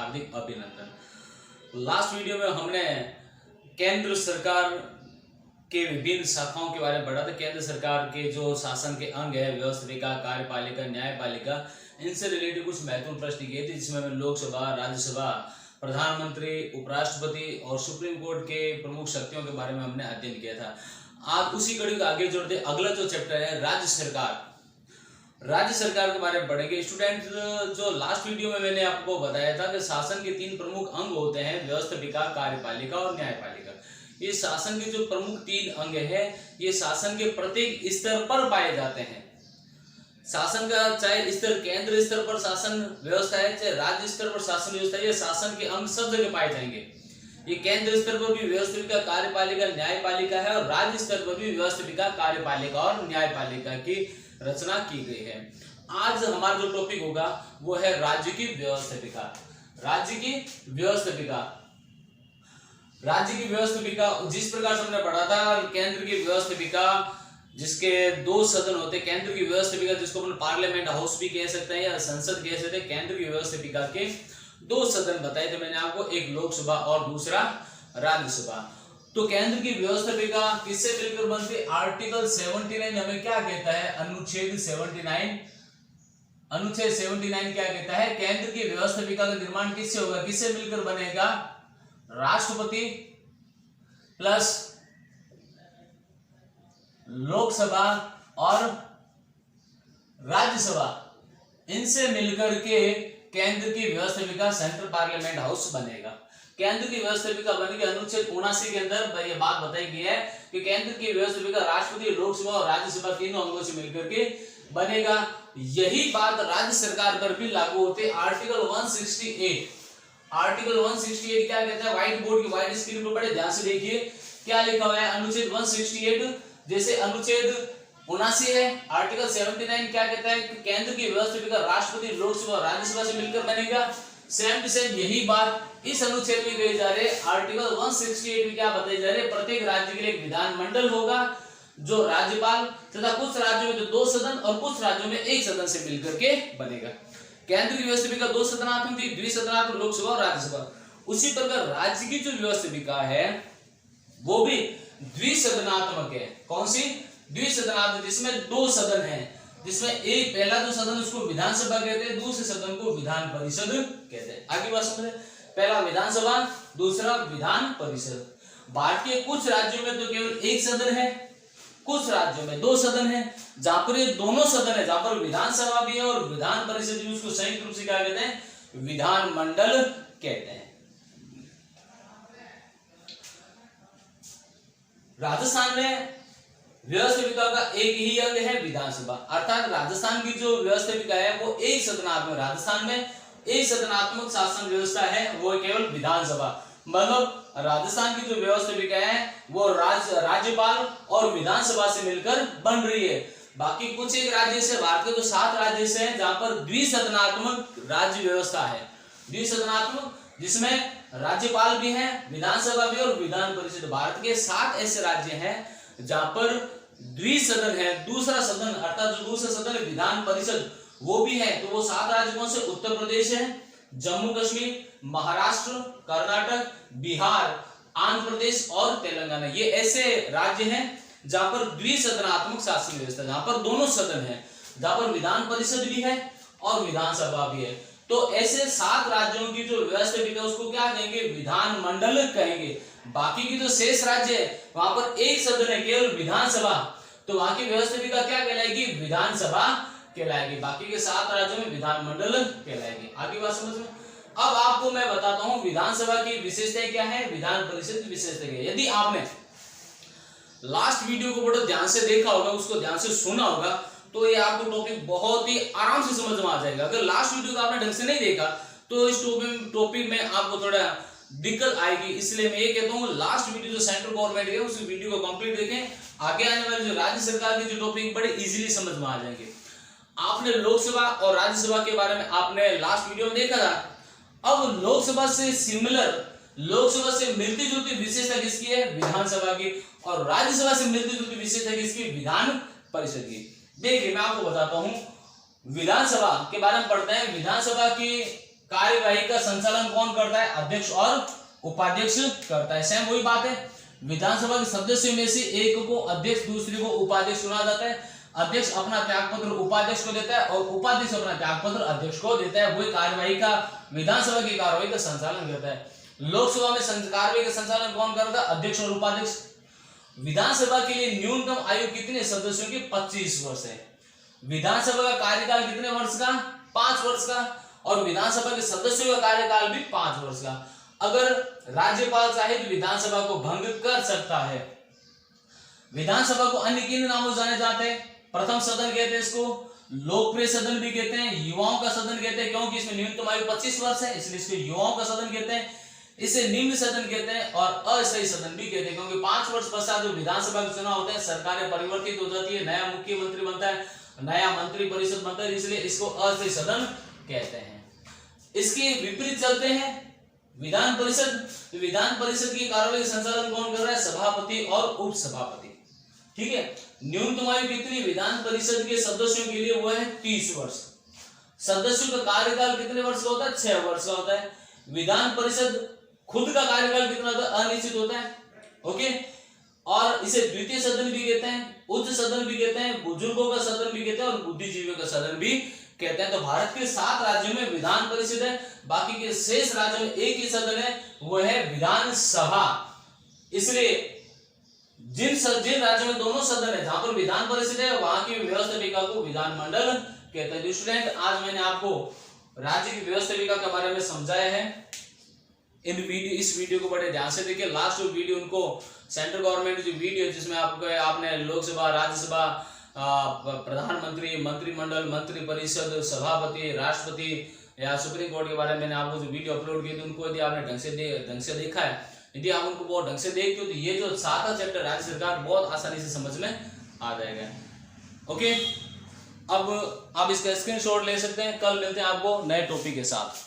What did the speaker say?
हार्दिक अभिनंदन। Last video में हमने केंद्र सरकार के विभिन्न शाखाओं के बारे में पढ़ा था। केंद्र सरकार के जो शासन के अंग है, व्यवस्थापिका, कार्यपालिका, न्यायपालिका, इनसे रिलेटेड कुछ महत्वपूर्ण प्रश्न किए थे, जिसमें हमें लोकसभा, राज्यसभा, प्रधानमंत्री, उपराष्ट्रपति और सुप्रीम कोर्ट के प्रमुख शक्तियों के बारे में हमने अध्ययन किया था। आज उसी कड़ी को आगे जोड़ते अगला जो चैप्टर है राज्य सरकार, राज्य सरकार के बारे में पढ़ेंगे। स्टूडेंट, जो लास्ट वीडियो में मैंने आपको बताया था कि शासन के 3 प्रमुख अंग होते हैं, व्यवस्थापिका, कार्यपालिका और न्यायपालिका। ये शासन के जो प्रमुख 3 अंग है, ये शासन के प्रत्येक स्तर पर पाए जाते हैं। शासन का चाहे स्तर केंद्र स्तर पर शासन व्यवस्था है, चाहे राज्य स्तर पर शासन व्यवस्था है, ये शासन के अंग सब जगह पाए जाएंगे। ये केंद्र स्तर पर भी व्यवस्थापिका, कार्यपालिका, न्यायपालिका है और राज्य स्तर पर भी व्यवस्थापिका, कार्यपालिका और न्यायपालिका की रचना की गई है। आज हमारा जो टॉपिक होगा वो है राज्य की व्यवस्थापिका। राज्य की व्यवस्थापिका, राज्य की व्यवस्थापिका जिस प्रकार से हमने पढ़ा था, केंद्र की व्यवस्थापिका जिसके 2 सदन होते हैं, केंद्र की व्यवस्थापिका जिसको अपन पार्लियामेंट हाउस भी कह सकते हैं या संसद कह सकते हैं, केंद्र की व्यवस्थापिका के 2 सदन बताए थे मैंने आपको, एक लोकसभा और दूसरा राज्यसभा। तो केंद्र की व्यवस्थापिका किससे मिलकर बनती है? आर्टिकल 79 हमें क्या कहता है? अनुच्छेद 79, अनुच्छेद 79 क्या कहता है? केंद्र की व्यवस्थापिका का निर्माण किससे होगा, किससे मिलकर बनेगा? राष्ट्रपति प्लस लोकसभा और राज्यसभा, इनसे मिलकर के केंद्र की व्यवस्थापिका सेंट्रल पार्लियामेंट हाउस बनेगा। केंद्र की व्यवस्थापिका बनेगी। अनुच्छेद 79 के अंदर यह बात बताई गई है कि केंद्र की व्यवस्थापिका राष्ट्रपति, लोकसभा और राज्यसभा तीनों अंगों से मिलकर के बनेगा। यही बात राज्य सरकार पर भी लागू होती है। आर्टिकल 168, आर्टिकल 168 क्या कहता है? व्हाइट बोर्ड की व्हाइट स्क्रीन पर बड़े ध्यान से देखिए क्या लिखा हुआ है। अनुच्छेद 168 जैसे अनुच्छेद 79 है, आर्टिकल 79 क्या कहता है कि केंद्र की व्यवस्थापिका राष्ट्रपति, लोकसभा और राज्यसभा से मिलकर बनेगा। सेम टू सेम यही बात इस अनुच्छेद में कही जा रही है। आर्टिकल 168 में क्या बताई जा रही है? प्रत्येक राज्य के लिए एक विधानमंडल होगा जो राज्यपाल तथा कुछ राज्यों में 2 सदन और कुछ राज्यों में 1 सदन से मिलकर के बनेगा। केंद्र की व्यवस्थापिका 2 सदनात्मक थी, द्विसदनात्मक लोकसभा और राज्यसभा। उसी प्रकार राज्य की जो व्यवस्थापिका है वो भी द्विसदनात्मक है। कौन सी? द्विसदनात्मक, जिसमें 2 सदन है, जिसमें एक पहला जो सदन उसको विधानसभा कहते हैं, दूसरे सदन को विधान परिषद कहते हैं। आगे बात समझे, पहला विधानसभा, दूसरा विधान परिषद। भारत के कुछ राज्यों में तो केवल 1 सदन है, कुछ राज्यों में 2 सदन है। जहां पर ये दोनों सदन है, जहां पर विधानसभा भी है और विधान परिषद भी, उसको संयुक्त रूप से क्या कहते हैं? विधानमंडल कहते हैं। राजस्थान में व्यवस्थापिका का एक ही अंग है, विधानसभा। अर्थात राजस्थान की जो व्यवस्थापिका है वो 1 सदनात्मक, राजस्थान में 1 सदनात्मक शासन व्यवस्था है, वो केवल विधानसभा। मतलब राजस्थान की जो व्यवस्थापिका है वो राज्यपाल और विधानसभा से मिलकर बन रही है। बाकी कुछ एक राज्य से, भारत के तो 7 राज्य से हैं जहां पर द्विसदनात्मक राज्य व्यवस्था है। द्विसदनात्मक जिसमें राज्यपाल भी है, विधानसभा भी और विधान परिषद। भारत के 7 ऐसे राज्य हैं जहां पर द्विसदन है। दूसरा सदन अर्थात जो दूसरा सदन है विधान परिषद वो भी है। तो वो 7 राज्य कौन से? उत्तर प्रदेश है, जम्मू कश्मीर, महाराष्ट्र, कर्नाटक, बिहार, आंध्र प्रदेश और तेलंगाना। ये ऐसे राज्य हैं जहां पर द्विसदनात्मक शासन व्यवस्था, जहां पर दोनों सदन है, जहां पर विधान परिषद भी है और विधानसभा भी है। तो ऐसे 7 राज्यों की जो व्यवस्थापिका उसको क्या कहेंगे? विधानमंडल कहेंगे। बाकी की जो शेष राज्य है वहां पर 1 सदन है, केवल विधानसभा, तो वहां की व्यवस्थापिका क्या कहलाएगी? विधानसभा कहलाएगी। बाकी के 7 राज्यों में विधानमंडल कहलाएगी। आगे बात समझ में। अब आपको मैं बताता हूं विधानसभा की विशेषताएं क्या है, विधान परिषद की विशेषताएं क्या है। यदि आपने लास्ट वीडियो को बड़ा ध्यान से देखा होगा, उसको ध्यान से सुना होगा, तो ये आपको टॉपिक बहुत ही आराम से समझ में आ जाएगा। अगर लास्ट वीडियो को आपने ढंग से नहीं देखा तो इस टॉपिक में आपको थोड़ा दिक्कत आएगी। इसलिए मैं ये कहता हूँ लास्ट वीडियो जो सेंट्रल गवर्नमेंट है उस वीडियो को कंप्लीट देखें। आगे आने वाले जो राज्य सरकार के जो टॉपिक बड़े इजीली समझ में आ जाएंगे। आपने लोकसभा और राज्यसभा के बारे में आपने लास्ट वीडियो में देखा था। अब लोकसभा से सिमिलर, लोकसभा से मिलती जुलती विशेषता किसकी है? विधानसभा की। और राज्यसभा से मिलती जुलती विशेषता किसकी? विधान परिषद की। देखिए मैं आपको बताता हूं, विधानसभा के बारे में पढ़ते हैं। विधानसभा की कार्यवाही का संचालन कौन करता है? अध्यक्ष और उपाध्यक्ष करता है। सेम वही बात है, विधानसभा के सदस्यों में से एक को अध्यक्ष, दूसरे को उपाध्यक्ष चुना जाता है। अध्यक्ष अपना त्यागपत्र उपाध्यक्ष को देता है और उपाध्यक्ष अपना त्यागपत्र अध्यक्ष को देता है। वही कार्यवाही का, विधानसभा की कार्यवाही का संचालन करता है। लोकसभा में कार्यवाही का संचालन कौन करता है? अध्यक्ष और उपाध्यक्ष। विधानसभा के लिए न्यूनतम आयु कितने सदस्यों की? 25 वर्ष है। विधानसभा का कार्यकाल कितने वर्ष का? 5 वर्ष का। और विधानसभा के सदस्यों का कार्यकाल भी 5 वर्ष का। अगर राज्यपाल चाहे तो विधानसभा को भंग कर सकता है। विधानसभा को अन्य किन नामों से जाने जाते हैं? प्रथम सदन कहते हैं इसको, लोकप्रिय सदन भी कहते हैं, युवाओं का सदन कहते हैं, क्योंकि इसमें न्यूनतम आयु 25 वर्ष है, इसलिए इसको युवाओं का सदन कहते हैं। इसे निम्न सदन कहते हैं और अस्थायी सदन भी कहते हैं, क्योंकि 5 वर्ष पश्चात जो विधानसभा के चुनाव होते हैं, सरकारें परिवर्तित हो जाती है, नया मुख्यमंत्री बनता है, नया मंत्री परिषद बनता है, इसलिए इसको अस्थायी सदन कहते हैं। इसके विपरीत चलते हैं विधान परिषद। विधान परिषद की कार्यवाही संचालन कौन कर रहा है? सभापति और उपसभापति। ठीक है। न्यूनतम आयु कितनी विधान परिषद के सदस्यों के लिए? वो है 30 वर्ष। सदस्यों का कार्यकाल कितने वर्ष का होता है? 6 वर्ष का होता है। विधान परिषद खुद का कार्यकाल कितना होता है? अनिश्चित होता है। ओके। और इसे द्वितीय सदन भी कहते हैं, उच्च सदन भी कहते हैं, बुजुर्गों का सदन भी कहते हैं और बुद्धिजीवियों का सदन भी कहते हैं। तो भारत के 7 राज्यों में विधान परिषद है, बाकी के शेष राज्यों में एक ही सदन है, वो है विधानसभा। इसलिए जिन राज्यों में दोनों सदन है, जहां पर विधान परिषद है, वहां की व्यवस्थापिका को विधानमंडल कहते हैं। स्टूडेंट, आज मैंने आपको राज्य की व्यवस्थापिका के बारे में समझाया है। इस वीडियो को बड़े ध्यान से देखिए। लास्ट जो वीडियो उनको सेंट्रल गवर्नमेंट जो वीडियो जिसमें आपने लोकसभा, राज्यसभा, प्रधानमंत्री, मंत्रिमंडल, मंत्री परिषद, सभापति, राष्ट्रपति या सुप्रीम कोर्ट के बारे में मैंने आपको जो वीडियो अपलोड की थी, उनको यदि आपने ढंग से देखा है, यदि आप उनको बहुत ढंग से देखते हो, तो ये जो 7वां चैप्टर राज्य सरकार बहुत आसानी से समझ में आ जाएगा। ओके, अब आप इसका स्क्रीनशॉट ले सकते हैं। कल मिलते हैं आपको नए टॉपिक के साथ।